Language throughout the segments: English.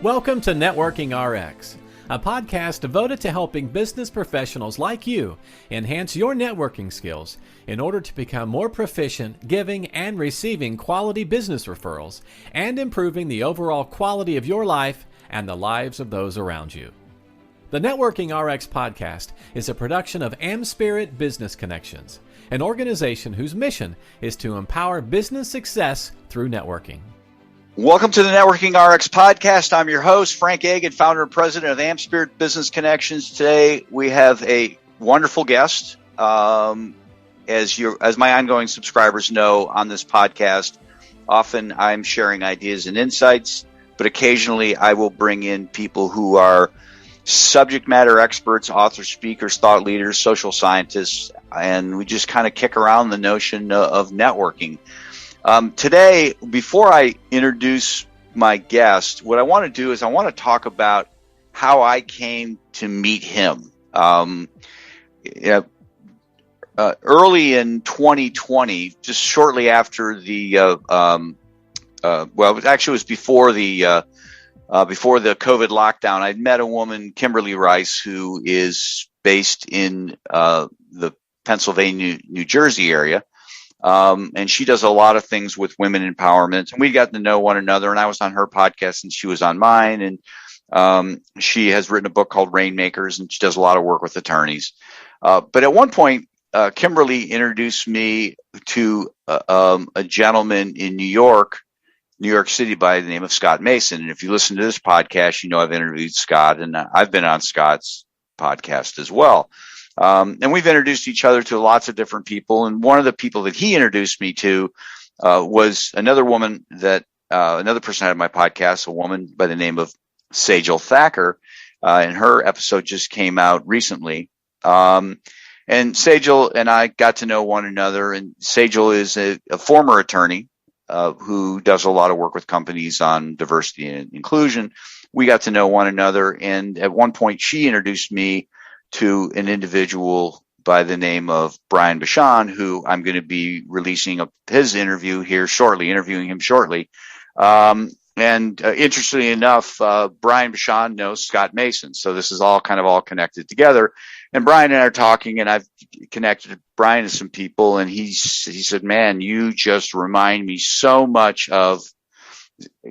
Welcome to Networking RX, a podcast devoted to helping business professionals like you enhance your networking skills in order to become more proficient giving and receiving quality business referrals and improving the overall quality of your life and the lives of those around you. The Networking RX podcast is a production of AmSpirit Business Connections, an organization whose mission is to empower business success through networking. Welcome to the Networking RX podcast. I'm your host, Frank Agin, founder and president of AmSpirit Business Connections. Today, we have a wonderful guest. As my ongoing subscribers know on this podcast, often I'm sharing ideas and insights, but occasionally I will bring in people who are subject matter experts, authors, speakers, thought leaders, social scientists, and we just kind of kick around the notion of networking. Today, before I introduce my guest, what I want to do is I want to talk about how I came to meet him. Early in 2020, just shortly after the, it was before the COVID lockdown, I'd met a woman, Kimberly Rice, who is based in the Pennsylvania, New Jersey area. And she does a lot of things with women empowerment, and we got to know one another, and I was on her podcast and she was on mine. And she has written a book called Rainmakers, and she does a lot of work with attorneys. But at one point, Kimberly introduced me to a gentleman in New York City by the name of Scott Mason. And if you listen to this podcast, you know I've interviewed Scott, and I've been on Scott's podcast as well. And we've introduced each other to lots of different people. And one of the people that he introduced me to was another woman another person I had on my podcast, a woman by the name of Sejal Thacker. And her episode just came out recently. And Sejal and I got to know one another. And Sejal is a former attorney who does a lot of work with companies on diversity and inclusion. We got to know one another. And at one point, she introduced me to an individual by the name of Brian Bashan, who I'm going to be releasing his interview here shortly, interviewing him shortly. Interestingly enough, Brian Bashan knows Scott Mason. So this is all connected together. And Brian and I are talking, and I've connected Brian to some people, and he said, "Man, you just remind me so much of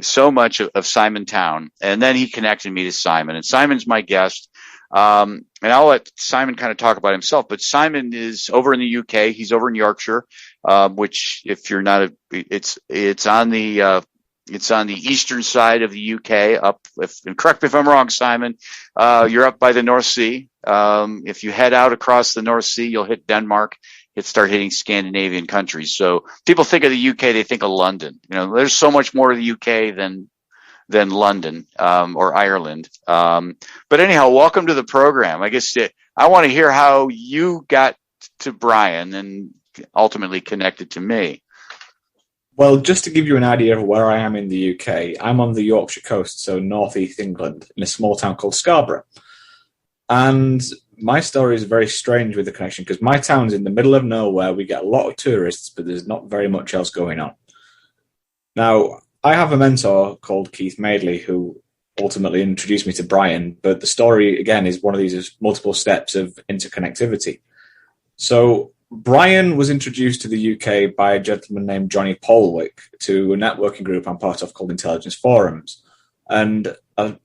Simon Town." And then he connected me to Simon, and Simon's my guest. And I'll let Simon kind of talk about himself, but Simon is over in the UK. He's over in Yorkshire, which if you're not, it's on the eastern side of the UK and correct me if I'm wrong, Simon, you're up by the North Sea. If you head out across the North Sea, you'll hit Denmark, start hitting Scandinavian countries. So people think of the UK, they think of London. You know, there's so much more to the UK than London, or Ireland. But anyhow, welcome to the program. I guess I want to hear how you got to Brian and ultimately connected to me. Well, just to give you an idea of where I am in the UK, I'm on the Yorkshire coast, so northeast England, in a small town called Scarborough. And my story is very strange with the connection, because my town's in the middle of nowhere. We get a lot of tourists, but there's not very much else going on. Now, I have a mentor called Keith Madeley who ultimately introduced me to Brian, but the story, again, is one of these multiple steps of interconnectivity. So Brian was introduced to the UK by a gentleman named Johnny Polwick to a networking group I'm part of called Intelligence Forums. And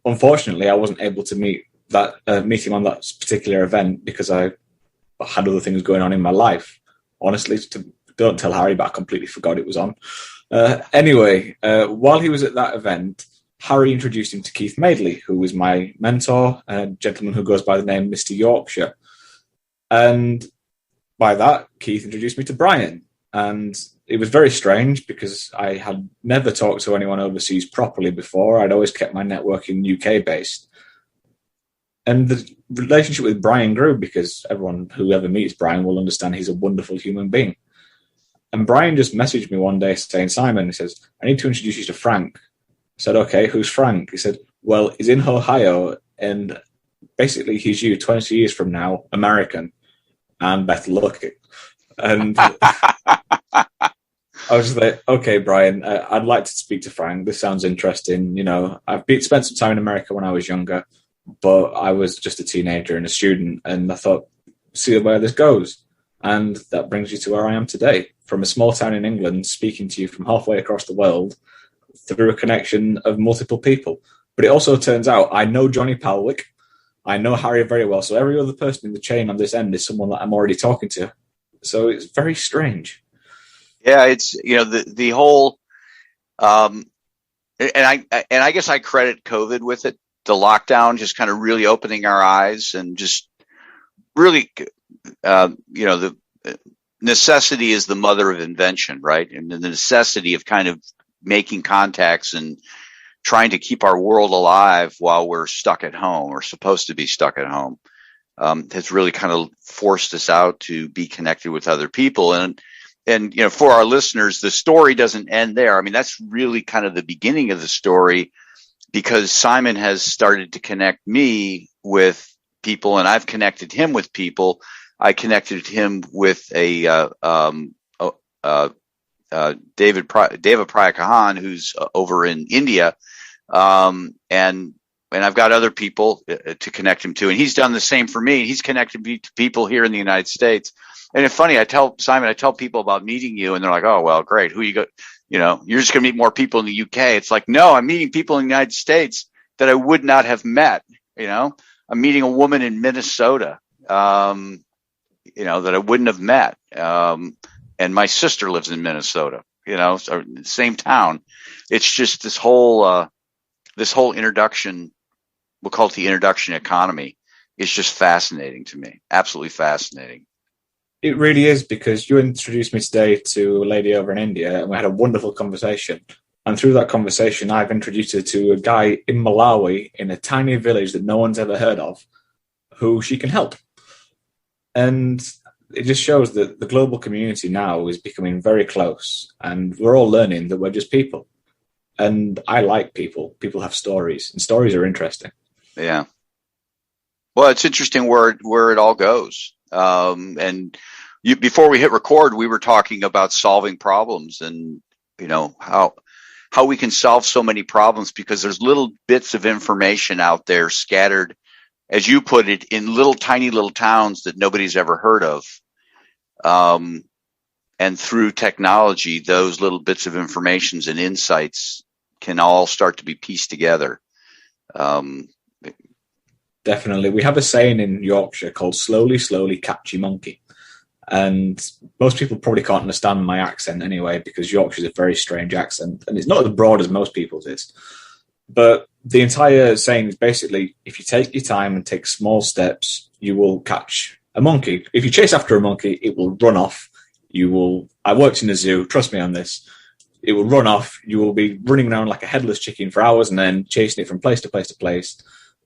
unfortunately, I wasn't able to meet him on that particular event because I had other things going on in my life. Honestly, don't tell Harry, but I completely forgot it was on. Anyway, while he was at that event, Harry introduced him to Keith Madeley, who was my mentor, a gentleman who goes by the name Mr. Yorkshire. And by that, Keith introduced me to Brian. And it was very strange because I had never talked to anyone overseas properly before. I'd always kept my networking UK-based. And the relationship with Brian grew because who ever meets Brian will understand he's a wonderful human being. And Brian just messaged me one day saying, "Simon," he says, "I need to introduce you to Frank." I said, "Okay, who's Frank?" He said, "Well, he's in Ohio, and basically he's you 20 years from now, American, and better looking." And I was just like, okay, Brian, I'd like to speak to Frank. This sounds interesting. You know, spent some time in America when I was younger, but I was just a teenager and a student, and I thought, see where this goes. And that brings you to where I am today, from a small town in England, speaking to you from halfway across the world through a connection of multiple people. But it also turns out I know Johnny Palwick, I know Harry very well, so every other person in the chain on this end is someone that I'm already talking to. So it's very strange. Yeah, it's, you know, the whole, and I guess I credit COVID with it. The lockdown just kind of really opening our eyes and just really, you know, the necessity is the mother of invention, right? And the necessity of kind of making contacts and trying to keep our world alive while we're stuck at home or supposed to be stuck at home, has really kind of forced us out to be connected with other people. And, you know, for our listeners, the story doesn't end there. I mean, that's really kind of the beginning of the story, because Simon has started to connect me with people and I've connected him with people. I connected him with David Prayakahan, who's over in India. And I've got other people to connect him to, and he's done the same for me. He's connected me to people here in the United States. And it's funny, I tell people about meeting you, and they're like, "Oh, well, great. Who you got? You know, you're just going to meet more people in the UK." It's like, no, I'm meeting people in the United States that I would not have met. You know, I'm meeting a woman in Minnesota, you know, that I wouldn't have met. And my sister lives in Minnesota, you know, so same town. It's just this whole introduction, we'll call it the introduction economy, is just fascinating to me. Absolutely fascinating. It really is, because you introduced me today to a lady over in India, and we had a wonderful conversation. And through that conversation, I've introduced her to a guy in Malawi in a tiny village that no one's ever heard of, who she can help. And it just shows that the global community now is becoming very close, and we're all learning that we're just people. And I like people. People have stories, and stories are interesting. Yeah. Well, it's interesting where it all goes. And before we hit record, we were talking about solving problems, and, you know, how we can solve so many problems because there's little bits of information out there scattered, as you put it, in tiny little towns that nobody's ever heard of. And through technology, those little bits of information and insights can all start to be pieced together. Definitely. We have a saying in Yorkshire called slowly, slowly, catchy monkey. And most people probably can't understand my accent anyway, because Yorkshire is a very strange accent, and it's not as broad as most people's is. But the entire saying is basically, if you take your time and take small steps, you will catch a monkey. If you chase after a monkey, it will run off. I worked in a zoo, trust me on this. It will run off. You will be running around like a headless chicken for hours and then chasing it from place to place to place.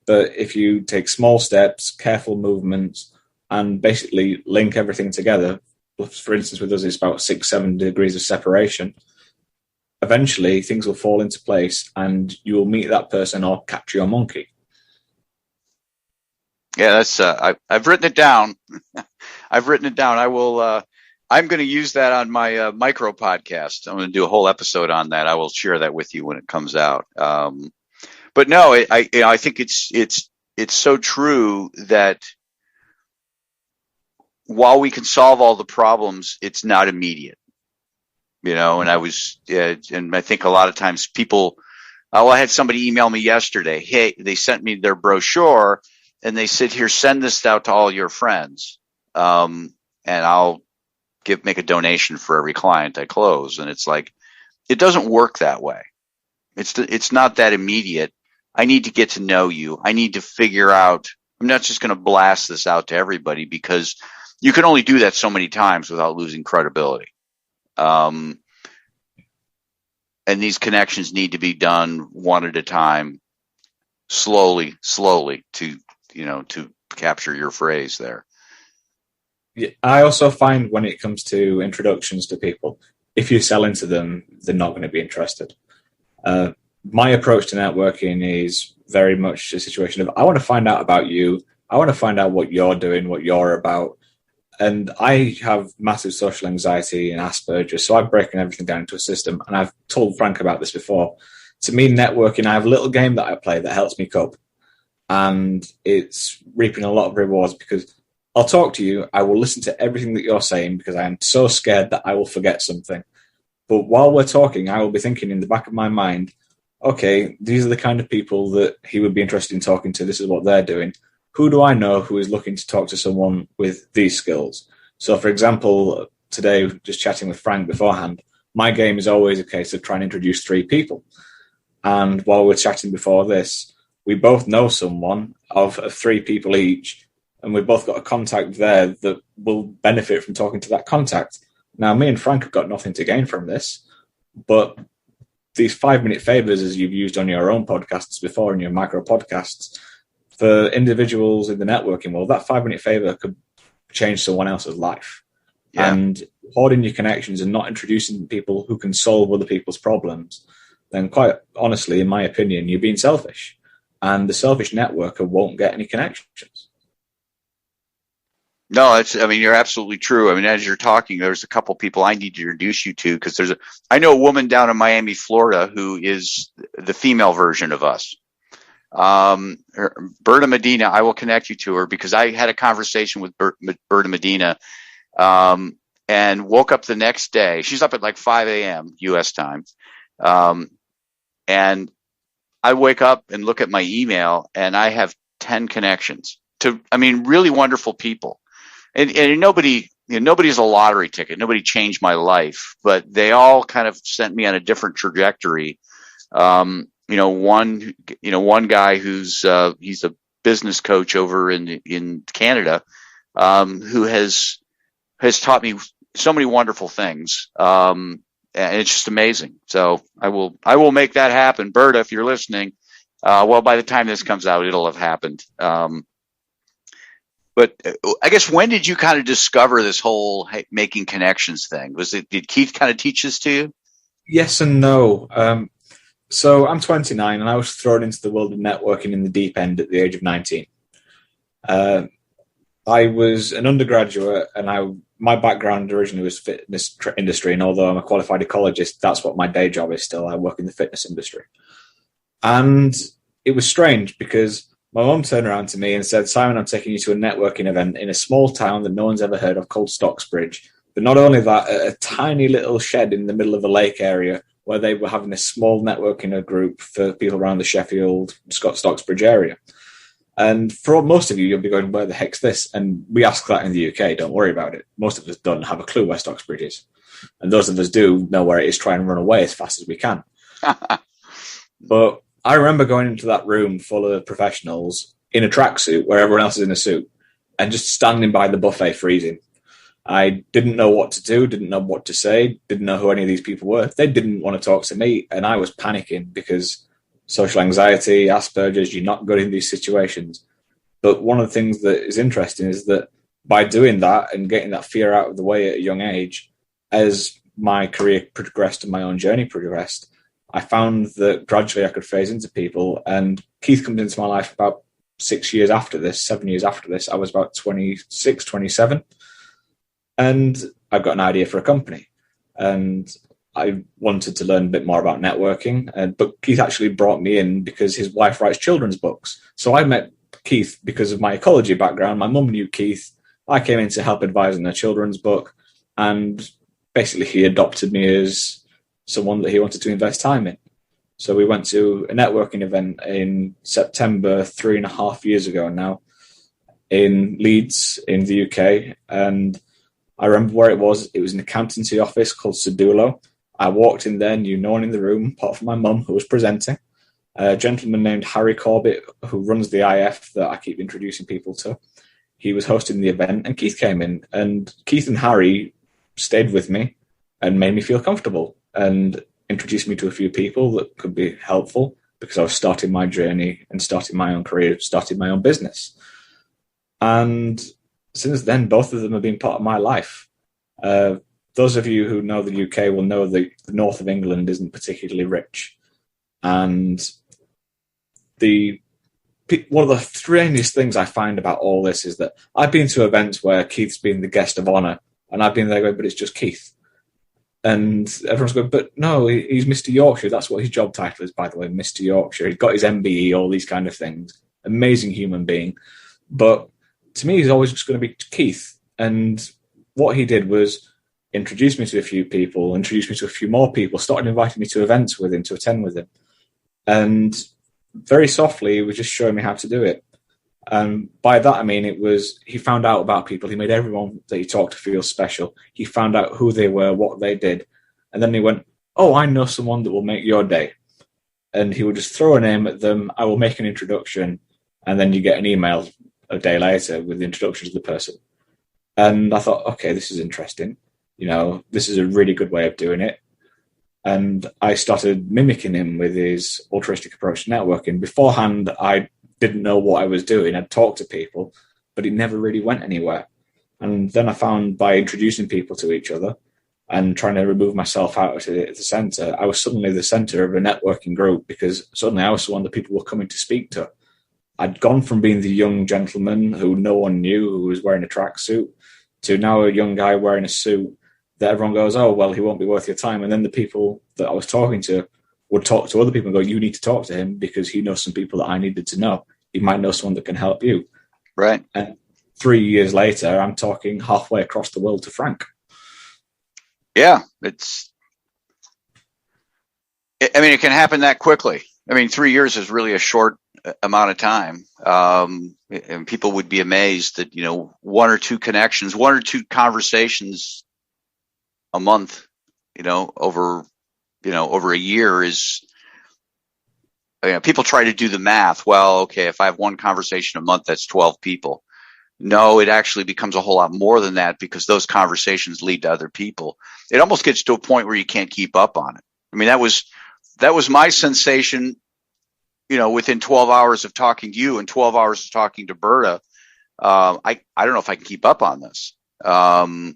But if you take small steps, careful movements, and basically link everything together, for instance, with us, it's about 6-7 degrees of separation. Eventually, things will fall into place, and you will meet that person or catch your monkey. Yeah, that's. I've written it down. I've written it down. I will. I'm going to use that on my micro podcast. I'm going to do a whole episode on that. I will share that with you when it comes out. But no, I think it's so true that while we can solve all the problems, it's not immediate, you know. And and I think a lot of times people, I had somebody email me yesterday. Hey, they sent me their brochure and they said, here, send this out to all your friends. And I'll make a donation for every client I close. And it's like, it doesn't work that way. It's not that immediate. I need to get to know you. I need to figure out, I'm not just going to blast this out to everybody, because you can only do that so many times without losing credibility. And these connections need to be done one at a time, slowly to capture your phrase there. Yeah, I also find when it comes to introductions to people, if you're selling to them, they're not going to be interested. My approach to networking is very much a situation of, I want to find out about you. I want to find out what you're doing, what you're about. And I have massive social anxiety and Asperger's, so I've broken everything down into a system. And I've told Frank about this before. To me, networking, I have a little game that I play that helps me cope. And it's reaping a lot of rewards because I'll talk to you, I will listen to everything that you're saying because I am so scared that I will forget something. But while we're talking, I will be thinking in the back of my mind, okay, these are the kind of people that he would be interested in talking to. This is what they're doing. Who do I know who is looking to talk to someone with these skills? So, for example, today, just chatting with Frank beforehand, my game is always a case of trying to introduce 3 people. And while we're chatting before this, we both know someone of 3 people each, and we've both got a contact there that will benefit from talking to that contact. Now, me and Frank have got nothing to gain from this, but these 5-minute favors, as you've used on your own podcasts before, in your micro podcasts, for individuals in the networking world, that 5-minute favor could change someone else's life. Yeah. And hoarding your connections and not introducing people who can solve other people's problems, then quite honestly, in my opinion, you're being selfish. And the selfish networker won't get any connections. No, you're absolutely true. I mean, as you're talking, there's a couple people I need to introduce you to because I know a woman down in Miami, Florida, who is the female version of us. Berta Medina, I will connect you to her because I had a conversation with Berta Medina, and woke up the next day. She's up at like 5 a.m. U.S. time. And I wake up and look at my email and I have 10 connections to, really wonderful people. And nobody's a lottery ticket. Nobody changed my life, but they all kind of sent me on a different trajectory. One guy he's a business coach over in Canada, who has taught me so many wonderful things. And it's just amazing. So I will make that happen. Berta, if you're listening, by the time this comes out, it'll have happened. But I guess when did you kind of discover this whole making connections thing? Did Keith kind of teach this to you? Yes and no. So I'm 29 and I was thrown into the world of networking in the deep end at the age of 19. I was an undergraduate and my background originally was fitness industry. And although I'm a qualified ecologist, that's what my day job is still. I work in the fitness industry. And it was strange because my mum turned around to me and said, Simon, I'm taking you to a networking event in a small town that no one's ever heard of called Stocksbridge. But not only that, a tiny little shed in the middle of a lake area where they were having a small networking group for people around the Sheffield, Stocksbridge area. And for most of you, you'll be going, where the heck's this? And we ask that in the UK, don't worry about it. Most of us don't have a clue where Stocksbridge is. And those of us do know where it is, try and run away as fast as we can. But I remember going into that room full of professionals in a tracksuit where everyone else is in a suit and just standing by the buffet freezing. I didn't know what to do, didn't know what to say, didn't know who any of these people were. They didn't want to talk to me, and I was panicking because social anxiety, Asperger's, you're not good in these situations. But one of the things that is interesting is that by doing that and getting that fear out of the way at a young age, as my career progressed and my own journey progressed, I found that gradually I could phase into people. And Keith comes into my life about 7 years after this. I was about 26, 27. And I got an idea for a company. And I wanted to learn a bit more about networking. But Keith actually brought me in because his wife writes children's books. So I met Keith because of my ecology background. My mum knew Keith. I came in to help advise on a children's book. And basically he adopted me as someone that he wanted to invest time in. So we went to a networking event in September 3.5 years ago now in Leeds in the UK. And I remember where it was. It was an accountancy office called Sedulo. I walked in there, knew no one in the room apart from my mum who was presenting. A gentleman named Harry Corbett, who runs the IF that I keep introducing people to. He was hosting the event and Keith came in. And Keith and Harry stayed with me and made me feel comfortable and introduced me to a few people that could be helpful because I was starting my journey and starting my own career, starting my own business. And since then, both of them have been part of my life. Those of you who know the UK will know that the north of England isn't particularly rich. And the one of the strangest things I find about all this is that I've been to events where Keith's been the guest of honor, and I've been there going, but it's just Keith. And everyone's going, but no, he's Mr. Yorkshire. That's what his job title is, by the way, Mr. Yorkshire. He's got his MBE, all these kind of things. Amazing human being. But to me, he's always just going to be Keith. And what he did was introduce me to a few people, introduce me to a few more people, started inviting me to events with him, to attend with him. And very softly, he was just showing me how to do it. And by that, I mean, it was, he found out about people. He made everyone that he talked to feel special. He found out who they were, what they did. And then he went, oh, I know someone that will make your day. And he would just throw a name at them. I will make an introduction. And then you get an email a day later with the introduction to the person. And I thought, okay, this is interesting. You know, this is a really good way of doing it. And I started mimicking him with his altruistic approach to networking. Beforehand, I didn't know what I was doing. I'd talk to people, but it never really went anywhere. And then I found by introducing people to each other and trying to remove myself out of the center, I was suddenly the center of a networking group, because suddenly I was the one that people were coming to speak to. I'd gone from being the young gentleman who no one knew, who was wearing a tracksuit, to now a young guy wearing a suit that everyone goes, oh, well, he won't be worth your time. And then the people that I was talking to would talk to other people and go, you need to talk to him because he knows some people that I needed to know. He might know someone that can help you. Right. And 3 years later, I'm talking halfway across the world to Frank. Yeah, it can happen that quickly. I mean, 3 years is really a short amount of time. And people would be amazed that, you know, one or two connections, one or two conversations a month, over a year is, people try to do the math. Well, okay, if I have one conversation a month, that's 12 people. No, it actually becomes a whole lot more than that, because those conversations lead to other people. It almost gets to a point where you can't keep up on it. I mean, that was my sensation, within 12 hours of talking to you and 12 hours of talking to Berta. I don't know if I can keep up on this. And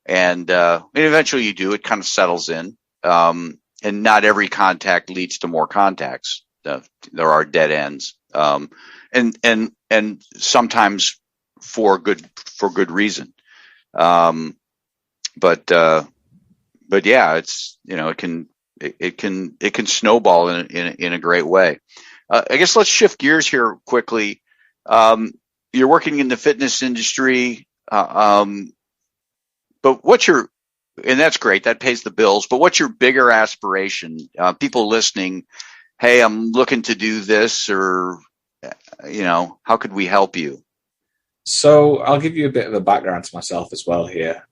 eventually you do, it kind of settles in. And not every contact leads to more contacts. There are dead ends. And sometimes for good reason. But yeah, it's, it can snowball in a great way. I guess let's shift gears here quickly. You're working in the fitness industry, but and that's great. That pays the bills. But what's your bigger aspiration? People listening, hey, I'm looking to do this, or, how could we help you? So I'll give you a bit of a background to myself as well here.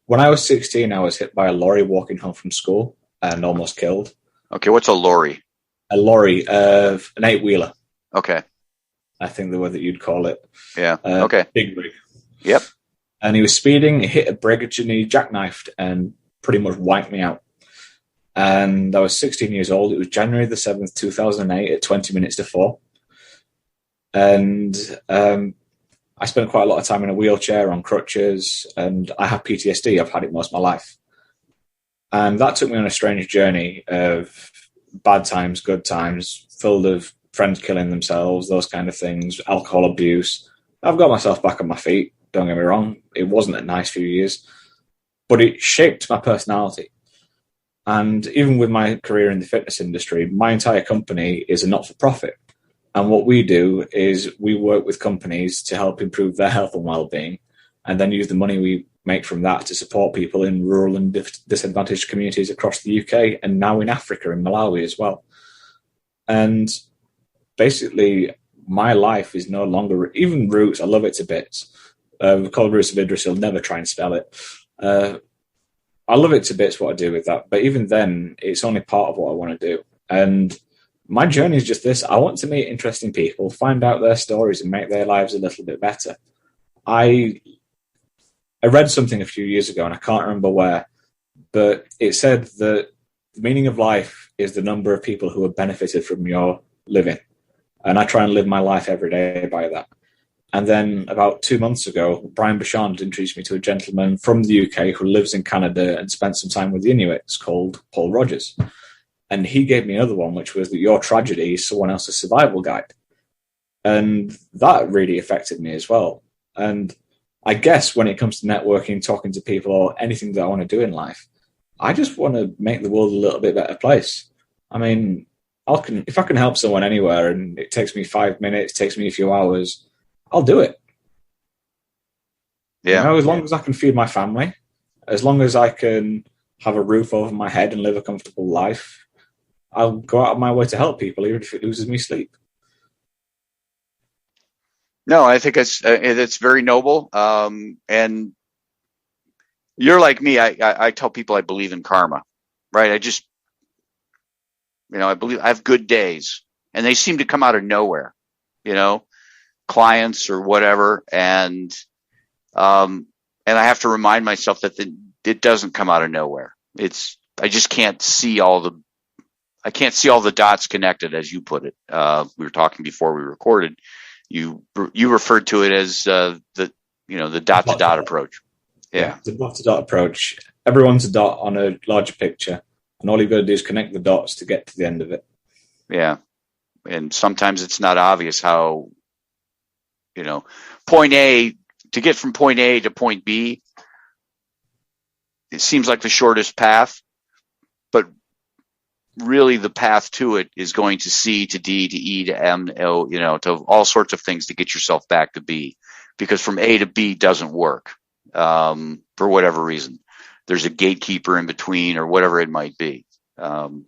When I was 16, I was hit by a lorry walking home from school and almost killed. Okay, what's a lorry? A lorry, an 8-wheeler. Okay. I think the word that you'd call it. Yeah, okay. Big rig. Yep. And he was speeding, he hit a bridge, and he jackknifed and pretty much wiped me out. And I was 16 years old. It was January the 7th, 2008 at 20 minutes to 4. And I spent quite a lot of time in a wheelchair on crutches, and I have PTSD. I've had it most of my life. And that took me on a strange journey of bad times, good times, filled of friends killing themselves, those kind of things, alcohol abuse. I've got myself back on my feet, don't get me wrong. It wasn't a nice few years, but it shaped my personality. And even with my career in the fitness industry, my entire company is a not-for-profit. And what we do is we work with companies to help improve their health and well-being, and then use the money we make from that to support people in rural and disadvantaged communities across the UK, and now in Africa, in Malawi as well. And basically, my life is no longer, even Roots, I love it to bits. We call Roots of Idris, he'll never try and spell it. I love it to bits what I do with that, but even then, it's only part of what I want to do. And my journey is just this. I want to meet interesting people, find out their stories, and make their lives a little bit better. I read something a few years ago, and I can't remember where, but it said that the meaning of life is the number of people who have benefited from your living. And I try and live my life every day by that. And then about 2 months ago, Brian Bashand introduced me to a gentleman from the UK who lives in Canada and spent some time with the Inuits, called Paul Rogers. And he gave me another one, which was that your tragedy is someone else's survival guide. And that really affected me as well. And I guess when it comes to networking, talking to people, or anything that I want to do in life, I just want to make the world a little bit better place. I mean, if I can help someone anywhere and it takes me 5 minutes, takes me a few hours, I'll do it. Yeah. You know, as long as I can feed my family, as long as I can have a roof over my head and live a comfortable life, I'll go out of my way to help people, even if it loses me sleep. No, I think it's very noble. And you're like me. I tell people I believe in karma, right? I believe I have good days, and they seem to come out of nowhere, clients or whatever. And I have to remind myself that it doesn't come out of nowhere. I just can't see all the dots connected, as you put it. We were talking before we recorded. You referred to it as the dot to dot approach. Yeah, the dot to dot approach. Everyone's a dot on a larger picture, and all you've got to do is connect the dots to get to the end of it. Yeah, and sometimes it's not obvious how, point A, to get from point A to point B, it seems like the shortest path, but really the path to it is going to C to D to E to M, to all sorts of things to get yourself back to B, because from A to B doesn't work for whatever reason. There's a gatekeeper in between or whatever it might be. And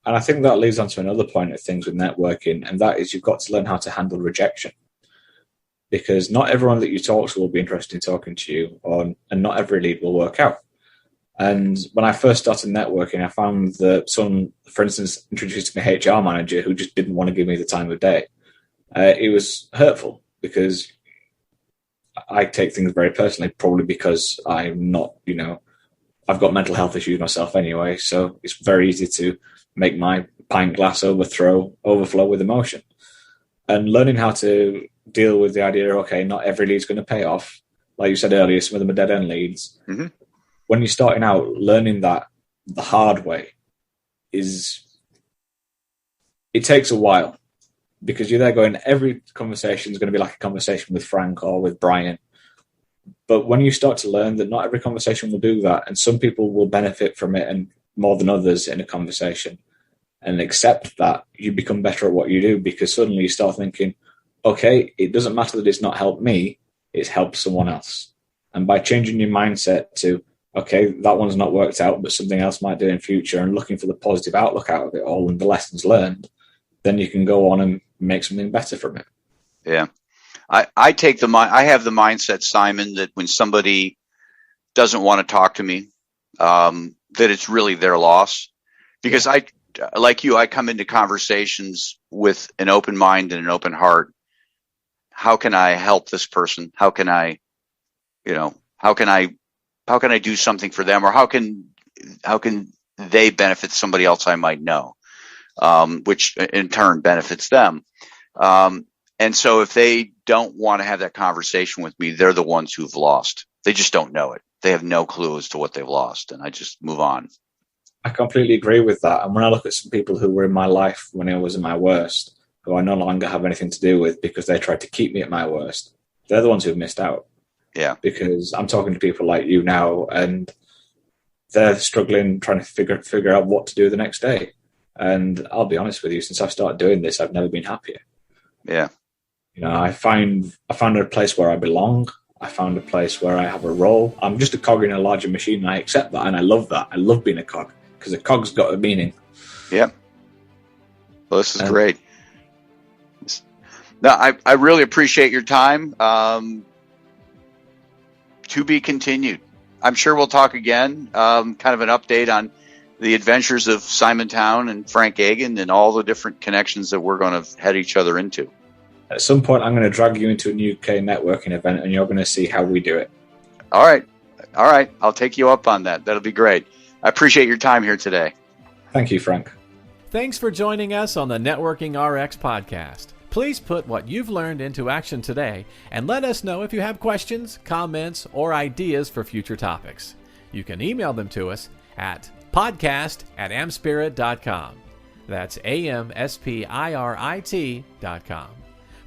I think that leads on to another point of things with networking, and that is you've got to learn how to handle rejection. Because not everyone that you talk to will be interested in talking to you, and not every lead will work out. And when I first started networking, I found that someone, for instance, introduced me a HR manager who just didn't want to give me the time of day. It was hurtful because I take things very personally, probably because I'm not, I've got mental health issues myself anyway. So it's very easy to make my pint glass overflow with emotion. And learning how to deal with the idea, okay, not every lead's going to pay off. Like you said earlier, some of them are dead-end leads. Mm-hmm. When you're starting out, learning that the hard way it takes a while, because you're there going, every conversation is going to be like a conversation with Frank or with Brian. But when you start to learn that not every conversation will do that, and some people will benefit from it and more than others in a conversation, and accept that, you become better at what you do, because suddenly you start thinking, okay, it doesn't matter that it's not helped me, it's helped someone else. And by changing your mindset to, okay, that one's not worked out, but something else might do in future, and looking for the positive outlook out of it all and the lessons learned, then you can go on and make something better from it. Yeah. I have the mindset, Simon, that when somebody doesn't want to talk to me, that it's really their loss. Because like you, I come into conversations with an open mind and an open heart. How can I help this person? How can I do something for them, or how can they benefit somebody else I might know, which in turn benefits them. And so if they don't want to have that conversation with me, they're the ones who've lost. They just don't know it. They have no clue as to what they've lost, and I just move on. I completely agree with that. And when I look at some people who were in my life when I was in my worst, who I no longer have anything to do with because they tried to keep me at my worst, they're the ones who've missed out. Yeah. Because I'm talking to people like you now, and they're struggling, trying to figure out what to do the next day. And I'll be honest with you, since I've started doing this, I've never been happier. Yeah. I found a place where I belong. I found a place where I have a role. I'm just a cog in a larger machine, and I accept that, and I love that. I love being a cog, because a cog's got a meaning. Yeah. Well, this is great. No, I really appreciate your time. To be continued. I'm sure we'll talk again. Kind of an update on the adventures of Simon Town and Frank Agin and all the different connections that we're going to head each other into. At some point, I'm going to drag you into a new UK networking event, and you're going to see how we do it. All right. I'll take you up on that. That'll be great. I appreciate your time here today. Thank you, Frank. Thanks for joining us on the Networking RX podcast. Please put what you've learned into action today, and let us know if you have questions, comments, or ideas for future topics. You can email them to us at podcast@amspirit.com. That's AmSpirit.com.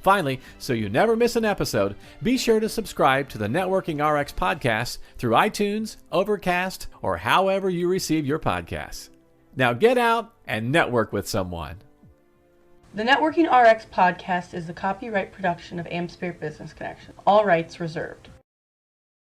Finally, so you never miss an episode, be sure to subscribe to the Networking RX podcast through iTunes, Overcast, or however you receive your podcasts. Now get out and network with someone. The Networking RX podcast is the copyright production of AmSpirit Business Connections. All rights reserved.